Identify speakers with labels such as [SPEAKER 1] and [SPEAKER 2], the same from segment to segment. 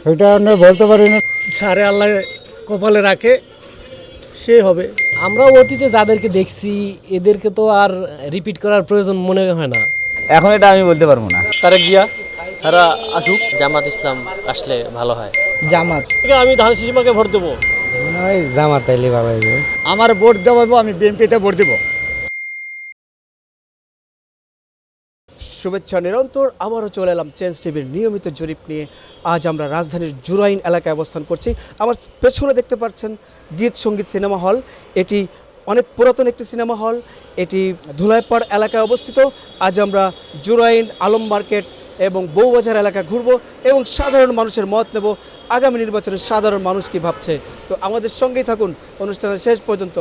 [SPEAKER 1] সেটা আমি বলতে পারি না।
[SPEAKER 2] সারে আল্লাহ কপালে রাখে সে হবে।
[SPEAKER 3] আমরা অতীতে যাদেরকে দেখছি এদেরকে তো আর রিপিট করার প্রয়োজন মনে হয় না।
[SPEAKER 4] এখন এটা আমি বলতে পারবো না।
[SPEAKER 3] তারেক জিয়া তারা আসুক, জামাত ইসলাম আসলে ভালো হয়।
[SPEAKER 5] জামাত,
[SPEAKER 3] আমি ধান শিশিমাকে ভোট দেবো।
[SPEAKER 5] ওই জামাত আইলে ভালো হবে।
[SPEAKER 1] আমার ভোট দেওয়াবো, আমি বিএনপিতে ভোট দেবো।
[SPEAKER 6] শুভেচ্ছা নিরন্তর আবারও চলে এলাম চেঞ্জ টিভির নিয়মিত জরিপ নিয়ে। আজ আমরা রাজধানীর জুরাইন এলাকায় অবস্থান করছি। আমার পেছনে দেখতে পাচ্ছেন গীত সঙ্গীত সিনেমা হল। এটি অনেক পুরাতন একটি সিনেমা হল, এটি ধুলাইপাড় এলাকায় অবস্থিত। আজ আমরা জুরাইন, আলম মার্কেট এবং বউবাজার এলাকা ঘুরবো এবং সাধারণ মানুষের মত নেব আগামী নির্বাচনে সাধারণ মানুষ কী ভাবছে। তো আমাদের সঙ্গেই থাকুন অনুষ্ঠানের শেষ পর্যন্ত।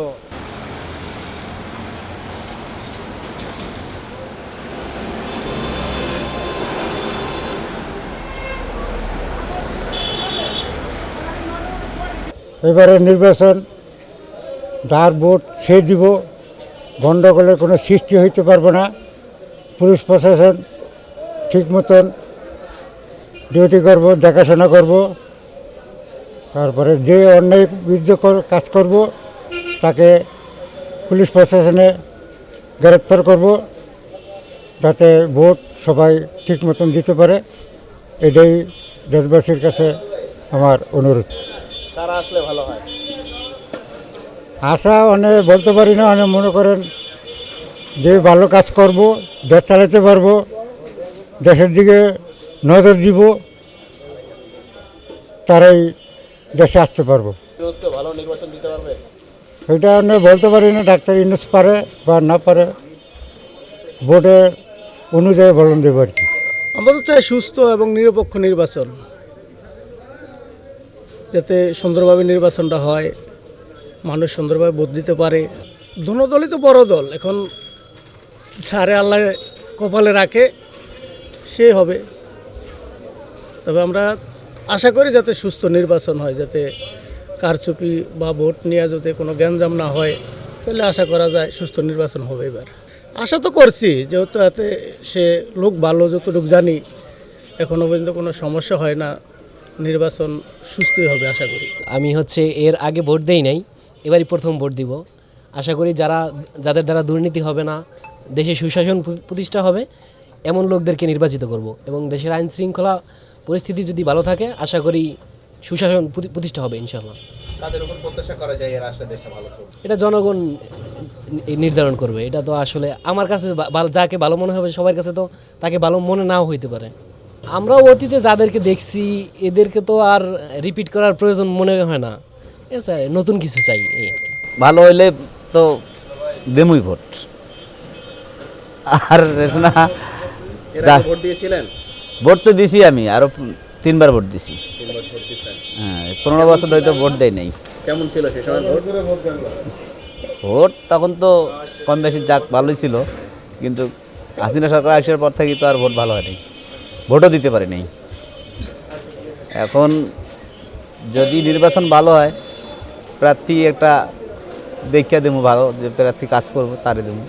[SPEAKER 1] এবারে নির্বাচন যার ভোট সে দিব, গণ্ডগোলের কোনো সৃষ্টি হইতে পারবে না। পুলিশ প্রশাসন ঠিক মতন ডিউটি করব, দেখাশোনা করব। তারপরে যে অন্যায় বিরুদ্ধে কাজ করব তাকে পুলিশ প্রশাসনে গ্রেপ্তার করব, যাতে ভোট সবাই ঠিক মতন দিতে পারে। এটাই দেশবাসীর কাছে আমার অনুরোধ।
[SPEAKER 3] তারা আসলে ভালো হয়।
[SPEAKER 1] আশা অনেক বলতে পারি না, অনেক মনে করেন যে ভালো কাজ করব, দেশ চালাতে পারবো, দেশের দিকে নজর দিব, তারাই দেশে আসতে পারবো।
[SPEAKER 3] ভালো নির্বাচন দিতে পারবে
[SPEAKER 1] সেটা অনেক বলতে পারি না। ডাক্তার ইউনূস পারে বা না পারে, ভোটের অনুযায়ী বলন দেবো আর কি।
[SPEAKER 2] আমরা তো চাই সুস্থ এবং নিরপেক্ষ নির্বাচন, যাতে সুন্দরভাবে নির্বাচনটা হয়, মানুষ সুন্দরভাবে ভোট দিতে পারে। দোনো দলই তো বড় দল, এখন সারে আল্লাহ কপালে রাখে সে হবে। তবে আমরা আশা করি যাতে সুস্থ নির্বাচন হয়, যাতে কারচুপি বা ভোট নিয়ে যাতে কোনো গ্যাঞ্জাম না হয়, তাহলে আশা করা যায় সুস্থ নির্বাচন হবে। এবার আশা তো করছি, যেহেতু এতে সে লোক ভালো, যতটুকু জানি এখনও পর্যন্ত কোনো সমস্যা হয় না, নির্বাচন সুস্থই হবে আশা করি।
[SPEAKER 3] আমি এর আগে ভোট দেই নাই, এবারই প্রথম ভোট দিব। আশা করি যাদের দ্বারা দুর্নীতি হবে না, দেশে সুশাসন প্রতিষ্ঠা হবে, এমন লোকদেরকে নির্বাচিত করব এবং দেশের আইন শৃঙ্খলা পরিস্থিতি যদি ভালো থাকে আশা করি সুশাসন প্রতিষ্ঠা হবে ইনশাআল্লাহ।
[SPEAKER 6] তাদের উপর প্রত্যাশা করা যায় এরা আসলে দেশটা ভালো চলবে।
[SPEAKER 3] এটা জনগণ নির্ধারণ করবে। এটা তো আসলে আমার কাছে যাকে ভালো মনে হবে সবার কাছে তো তাকে ভালো মনে নাও হইতে পারে। আমরা অতীতে যাদেরকে দেখছি এদেরকে তো আর রিপিট করার প্রয়োজন মনে হয় না। ঠিক আছে, নতুন কিছু চাই। এই
[SPEAKER 4] ভালো হইলে তো দেমুই ভোট। আর না,
[SPEAKER 6] ভোট দিয়েছিলেন?
[SPEAKER 4] ভোট তো দিছি, আমি আরো 3বার ভোট দিছি। হ্যাঁ, 15 বছর হয়তো ভোট দেয় নাই।
[SPEAKER 6] কেমন ছিল সে সময় ভোট?
[SPEAKER 4] ভোট তখন তো কম বেশি যাক ভালোই ছিল, কিন্তু হাসিনা সরকার আসার পর থেকে তো আর ভোট ভালো হয়নি, ভোটও দিতে পারি নাই। এখন যদি নির্বাচন ভালো হয়, প্রার্থী একটা দেখিয়া দেবো ভালো, যে প্রার্থী কাজ করবো তারে দেবো।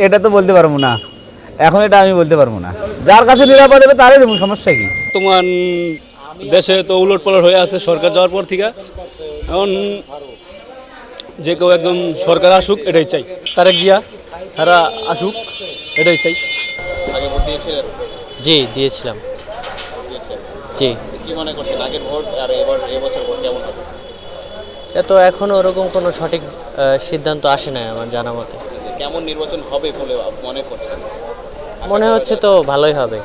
[SPEAKER 4] এটা তো বলতে পারবো না, এখন এটা আমি বলতে পারবো না। যার কাছে নিরাপদ হবে তারে দেবো, সমস্যা কি?
[SPEAKER 7] বর্তমান দেশে তো উলট পালট হয়ে আছে সরকার যাওয়ার পর থেকে। এখন যে কেউ একদম সরকার আসুক এটাই চাই। তারেক জিয়া তারা আসুক এটাই চাই।
[SPEAKER 6] আগে ভোট দিয়েছিলেন?
[SPEAKER 3] জি দিয়েছিলাম। জি,
[SPEAKER 6] কি মনে করছেন আগের ভোট আর এবছর ভোট কেমন হবে?
[SPEAKER 3] এটা তো এখনো ওরকম কোনো সঠিক সিদ্ধান্ত আসে নাই আমার জানা মতে।
[SPEAKER 6] কেমন নির্বাচন হবে বলে মনে করছেন?
[SPEAKER 3] মনে হচ্ছে তো ভালোই হবে,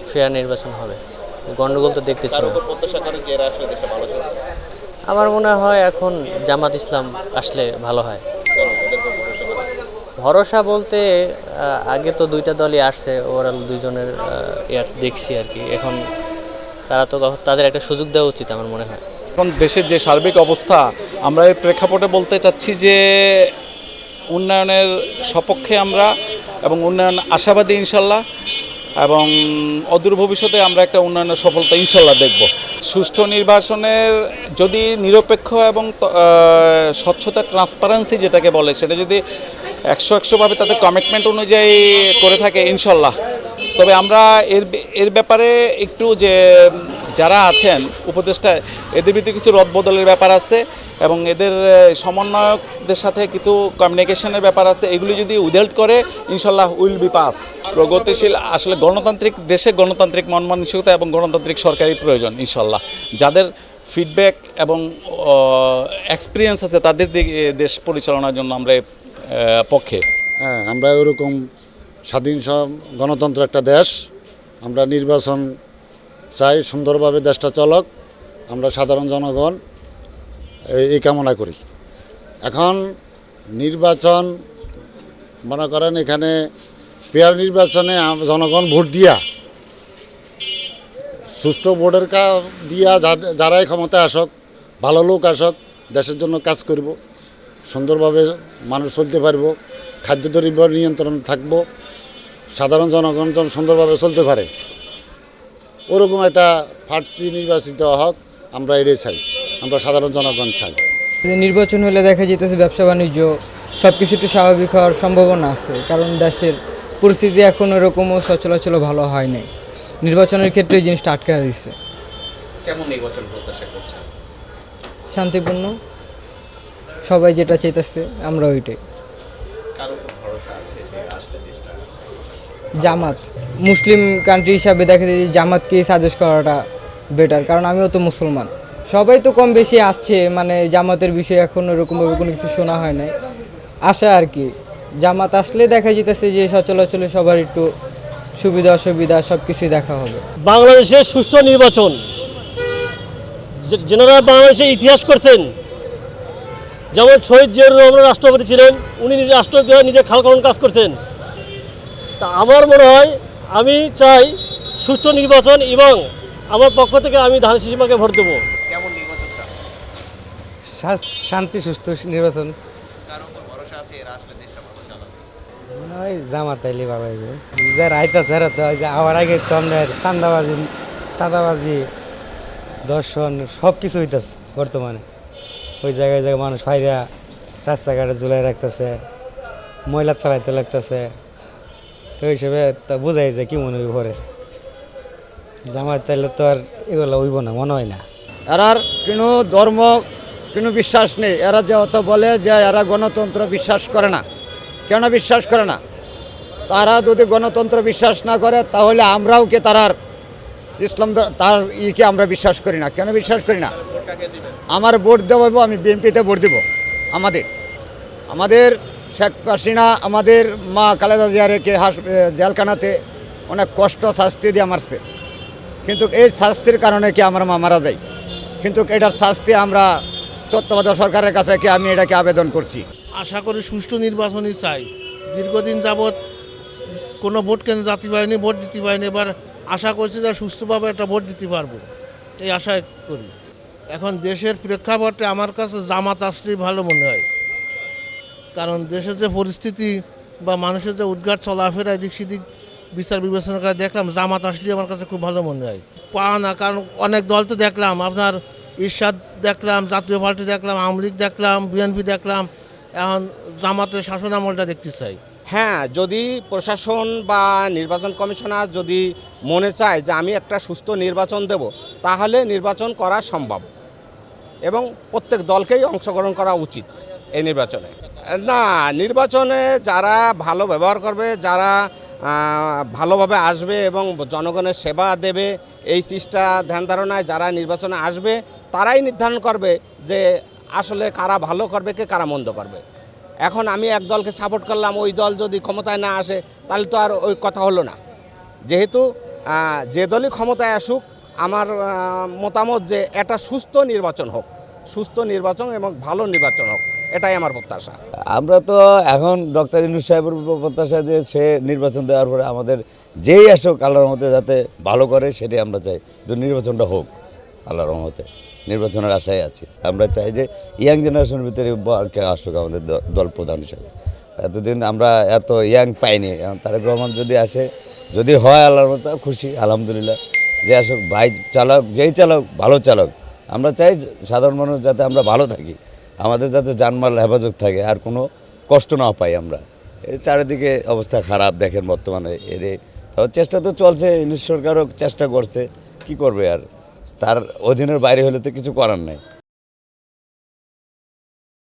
[SPEAKER 3] ফেয়ার নির্বাচন হবে, গন্ডগোল তো দেখতেছি না।
[SPEAKER 6] প্রত্যাশা করেন যে এরা আসলে দেশে ভালো চলবে?
[SPEAKER 3] আমার মনে হয় এখন জামাত ইসলাম আসলে ভালো হয়। ভরসা বলতে আগে তো দুইটা দলই আসছে, ওভারঅল দুইজনের দেখছি আর কি। এখন তারা তো তাদের একটা সুযোগ দেওয়া উচিত আমার মনে হয়।
[SPEAKER 8] এখন দেশের যে সার্বিক অবস্থা, আমরা এই প্রেক্ষাপটে বলতে চাচ্ছি যে উন্নয়নের সপক্ষে আমরা, এবং উন্নয়ন আশাবাদী ইনশাল্লাহ, এবং অদূর ভবিষ্যতে আমরা একটা উন্নয়নের সফলতা ইনশাল্লাহ দেখব। সুষ্ঠু নির্বাচনের যদি নিরপেক্ষ এবং স্বচ্ছতা, ট্রান্সপারেন্সি যেটাকে বলে, সেটা যদি 100% তাদের কমিটমেন্ট অনুযায়ী করে থাকে ইনশাল্লাহ তবে আমরা এর ব্যাপারে একটু যে যারা আছেন উপদেষ্টা, এদের ভিতরে কিছু রদবদলের ব্যাপার আছে এবং এদের সমন্বয়কদের সাথে কিছু কমিউনিকেশনের ব্যাপার আছে। এগুলি যদি উইদাউট করে ইনশাল্লাহ উইল বি পাস। প্রগতিশীল আসলে গণতান্ত্রিক দেশে গণতান্ত্রিক মন মানসিকতা এবং গণতান্ত্রিক সরকারি প্রয়োজন ইনশাল্লাহ। যাদের ফিডব্যাক এবং এক্সপিরিয়েন্স আছে তাদের দিকে দেশ পরিচালনার জন্য আমরা পক্ষে।
[SPEAKER 9] হ্যাঁ, আমরা ওরকম স্বাধীন গণতন্ত্র একটা দেশ, আমরা নির্বাচন চাই, সুন্দরভাবে দেশটা চলক, আমরা সাধারণ জনগণ এই কামনা করি। এখন নির্বাচন মনে করেন এখানে পেয়ার নির্বাচনে জনগণ ভোট দিয়া সুষ্ঠু ভোটের দিয়া যারাই ক্ষমতায় আসক, ভালো লোক আসক, দেশের জন্য কাজ করব, সুন্দরভাবে মানুষ চলতে পারবো, খাদ্যদ্রব্য নিয়ন্ত্রণ থাকবো, সাধারণ জনগণ যেন সুন্দরভাবে চলতে পারে, ওরকম একটা প্রার্থী নির্বাচিত হোক, আমরা এটাই চাই, আমরা সাধারণ জনগণ চাই।
[SPEAKER 5] নির্বাচন হলে দেখা যেতেছে ব্যবসা বাণিজ্য সব কিছু একটু স্বাভাবিক হওয়ার সম্ভাবনা আছে, কারণ দেশের পরিস্থিতি এখন ওরকমও সচলাচল ভালো হয় নাই। নির্বাচনের ক্ষেত্রে এই জিনিসটা আটকে রয়েছে।
[SPEAKER 6] কেমন নির্বাচন প্রত্যাশা করছেন?
[SPEAKER 5] শান্তিপূর্ণ, সবাই যেটা চাইতেছে আমরা ওইটাই।
[SPEAKER 6] কার উপর ভরসা আছে যে আসলে দেশটা?
[SPEAKER 5] জামাত, মুসলিম কান্ট্রি হিসাবে দেখা যায় যে জামাতকেই সাজেস্ট করাটা বেটার, কারণ আমিও তো মুসলমান। সবাই তো কম বেশি আসছে, মানে জামাতের বিষয়ে এখন ওরকমভাবে কোনো কিছু শোনা হয় নাই, আশা আর কি। জামাত আসলে দেখা যেতেছে যে সচলাচলে সবার একটু সুবিধা অসুবিধা সব কিছুই দেখা হবে।
[SPEAKER 10] বাংলাদেশের সুষ্ঠু নির্বাচন, যেনারা বাংলাদেশে ইতিহাস করছেন, যেমন শহীদ জিয়াউর রহমান রাষ্ট্রপতি ছিলেন, উনি রাষ্ট্রপতি নিজে খালকরণ কাজ করছেন। তা আমার মনে হয়, আমি চাই সুষ্ঠু নির্বাচন এবং আমার পক্ষ থেকে আমি ধান শিশিমাকে ভোট দেবো।
[SPEAKER 6] কেমন নির্বাচনটা?
[SPEAKER 5] শান্তি সুস্থ নির্বাচন।
[SPEAKER 6] কার উপর ভরসা আছে এরা আসলে দেশটা ভালো চালাবে?
[SPEAKER 5] ওই জামাত আইলে ভালো হইবে, যারা আইতাছে এরা তো আমার আগে তো আমাদের চাঁদাবাজি দর্শন সব কিছু হইতেছে বর্তমানে। ওই জায়গায় মানুষ ফাইরা রাস্তাঘাটে ঝুলাই রাখতেছে, ময়লা চালাইতে লাগতেছে, তো ওই হিসেবে তা বোঝাই যায় কি মনে হইব পরে। জামাত তাইলে তো আর এগুলো হইব না, মনে হয় না।
[SPEAKER 9] এরার কোনো ধর্ম কোনো বিশ্বাস নেই। এরা যে অত বলে যে এরা গণতন্ত্র বিশ্বাস করে না, কেন বিশ্বাস করে না? তারা যদি গণতন্ত্র বিশ্বাস না করে তাহলে আমরাও কি তারার ইসলাম তার ইকে আমরা বিশ্বাস করি না? কেন বিশ্বাস করি না? আমার ভোট দেবো, আমি বিএনপিতে ভোট দেবো। আমাদের শেখ হাসিনা আমাদের মা খালেদা জিয়াকে জেলখানাতে অনেক কষ্ট শাস্তি দিয়ে মারছে, কিন্তু এই শাস্তির কারণে কি আমার মা মারা যায়, কিন্তু এটার শাস্তি আমরা তত্ত্বাবধায়ক সরকারের কাছে কি আমি এটাকে আবেদন করছি।
[SPEAKER 2] আশা করি সুষ্ঠু নির্বাচনই চাই। দীর্ঘদিন যাবৎ কোনো ভোট কেন্দ্রে যাতে পারিনি, ভোট দিতে পারিনি, এবার আশা করছি যে সুস্থভাবে একটা ভোট দিতে পারবো, এই আশা করি। এখন দেশের প্রেক্ষাপটে আমার কাছে জামাত আসলেই ভালো মনে হয়, কারণ দেশের যে পরিস্থিতি বা মানুষের যে উদ্ঘাট চলাফেরা এদিক সেদিক বিচার বিবেচনা করে দেখলাম, জামাত আসলেই আমার কাছে খুব ভালো মনে হয়। পাওয়া না, কারণ অনেক দল তো দেখলাম, আপনার ইরশাদ দেখলাম, জাতীয় পার্টি দেখলাম, আওয়ামী লীগ দেখলাম, বিএনপি দেখলাম, এখন জামাতের শাসন আমলটা দেখতে চাই।
[SPEAKER 11] হ্যাঁ, যদি প্রশাসন বা নির্বাচন কমিশনার যদি মনে চায় যে আমি একটা সুস্থ নির্বাচন দেব, তাহলে নির্বাচন করা সম্ভব এবং প্রত্যেক দলকেই অংশগ্রহণ করা উচিত এই নির্বাচনে। না, নির্বাচনে যারা ভালো ব্যবহার করবে, যারা ভালোভাবে আসবে এবং জনগণের সেবা দেবে, এই চিন্তা ধ্যান ধারণায় যারা নির্বাচনে আসবে তারাই নির্ধারণ করবে যে আসলে কারা ভালো করবে কে কারা মন্দ করবে। এখন আমি এক দলকে সাপোর্ট করলাম, ওই দল যদি ক্ষমতায় না আসে তাহলে তো আর ওই কথা হলো না। যেহেতু যে দলই ক্ষমতায় আসুক, আমার মতামত যে একটা সুস্থ নির্বাচন হোক, সুস্থ নির্বাচন এবং ভালো নির্বাচন হোক, এটাই আমার প্রত্যাশা।
[SPEAKER 4] আমরা তো এখন ডক্টর ইউনূস সাহেবের প্রত্যাশা যে সে নির্বাচন দেওয়ার পরে আমাদের যেই আসুক আল্লাহর রহমতে যাতে ভালো করে সেটাই আমরা চাই। তো নির্বাচনটা হোক আল্লাহর রহমতে, নির্বাচনের আশায় আছি। আমরা চাই যে ইয়াং জেনারেশনের ভিতরে আসুক আমাদের দল প্রধান হিসেবে। এতদিন আমরা এত ইয়াং পাইনি, এখন তারেক রহমান যদি আসে, যদি হয় আল্লাহর মতো খুশি, আলহামদুলিল্লাহ। যে আসুক, ভাই চালক যেই চালক ভালো চালক। আমরা চাই সাধারণ মানুষ যাতে আমরা ভালো থাকি, আমাদের যাতে জানমাল হেফাজত থাকে, আর কোনো কষ্ট না পাই আমরা। এই চারিদিকে অবস্থা খারাপ দেখেন বর্তমানে, এর
[SPEAKER 12] তো চেষ্টা তো চলছে, ইংলিশ সরকারও চেষ্টা করছে, কি করবে আর, তার অধীনের বাইরে হলে তো কিছু করার নাই।